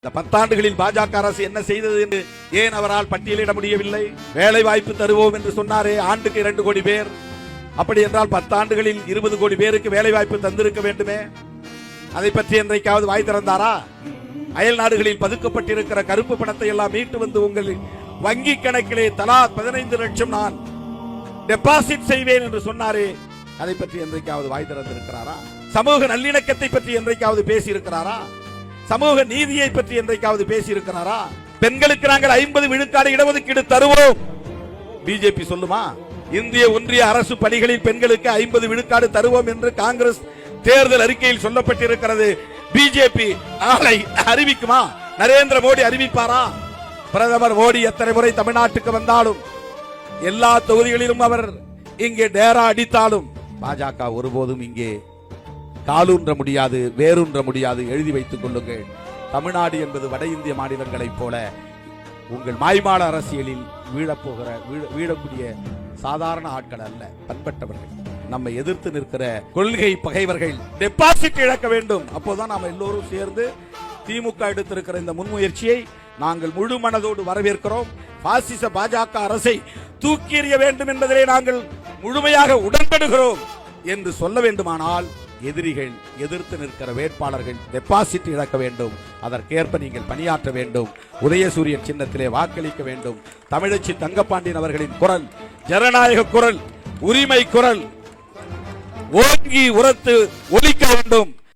இந்த 10 ஆண்டுகளில் பாஜக அரசு என்ன செய்தது என்று ஏன் அவரால் பட்டியலிட முடியவில்லை? வேலை வாய்ப்பு தருவோம் என்று சொன்னாரே, ஆண்டுக்கு 2 கோடி பேர். அப்படி என்றால் 10 ஆண்டுகளில் 20 கோடி பேருக்கு வேலை வாய்ப்பு தந்திருக்க வேண்டுமே. அதை பற்றி என்றைக்காவது வாய் திறந்தாரா? அயல் நாடுகளில் பதுக்கப்பட்டிருக்கிற கருப்பு பணத்தை எல்லாம் மீட்டு வந்து உங்கள் வங்கி கணக்கிலே தலா 15 லட்சம் நான் டெபாசிட் செய்வேன் என்று சொன்னாரே, அதை பற்றி என்றைக்காவது வாய் திறந்திருக்கிறாரா? சமூக நல்லிணக்கத்தை பற்றி என்றைக்காவது பேசியிருக்கிறாரா? சமூக நீதியை பற்றி என்றைக்காவது பேசியிருக்கிறாரா? பெண்களுக்கு நாங்கள் 50 விழுக்காடு இடஒதுக்கீடு தருவோம் பிஜேபி சொல்லுமா? இந்திய ஒன்றிய அரசு பணிகளில் பெண்களுக்கு 50 விழுக்காடு தருவோம் என்று காங்கிரஸ் தேர்தல் அறிக்கையில் சொல்லப்பட்டிருக்கிறது. பிஜேபி நாளை அறிவிக்குமா? நரேந்திர மோடி அறிவிப்பாரா? பிரதமர் மோடி எத்தனை முறை தமிழ்நாட்டுக்கு வந்தாலும், எல்லா தொகுதிகளிலும் அவர் இங்கே டேரா அடித்தாலும் பாஜக ஒருபோதும் இங்கே காலூன்ற முடியாது, வேரூன்ற முடியாது. எழுதி வைத்துக் கொள்ளுங்கள். தமிழ்நாடு என்பது வட இந்திய மாநிலங்களைப் போல உங்கள் மாய்மால அரசியலில் வீழக்கூடிய சாதாரண ஆட்கள் அல்ல, பண்பட்டவர்கள். நம்மை எதிர்த்து நிற்கிற கொள்கை பகைவர்கள் டெபாசிட் இழக்க வேண்டும். அப்போதான் நாம் எல்லோரும் சேர்ந்து திமுக எடுத்திருக்கிற இந்த முன்முயற்சியை நாங்கள் முழு மனதோடு வரவேற்கிறோம். பாசிச பாஜக அரசை தூக்கி எறிய வேண்டும் என்பதிலே நாங்கள் முழுமையாக உடன்படுகிறோம் என்று சொல்ல வேண்டுமானால் எதிரிகள் எதிர்த்து நிற்கிற வேட்பாளர்கள் டெபாசிட் இழக்க வேண்டும். அதற்கேற்ப நீங்கள் பணியாற்ற வேண்டும். உதயசூரியன் சின்னத்திலே வாக்களிக்க வேண்டும். தமிழச்சி தங்கப்பாண்டியன் அவர்களின் குரல் ஜனநாயக குரல், உரிமை குரல் ஓங்கி உரத்து ஒலிக்க வேண்டும்.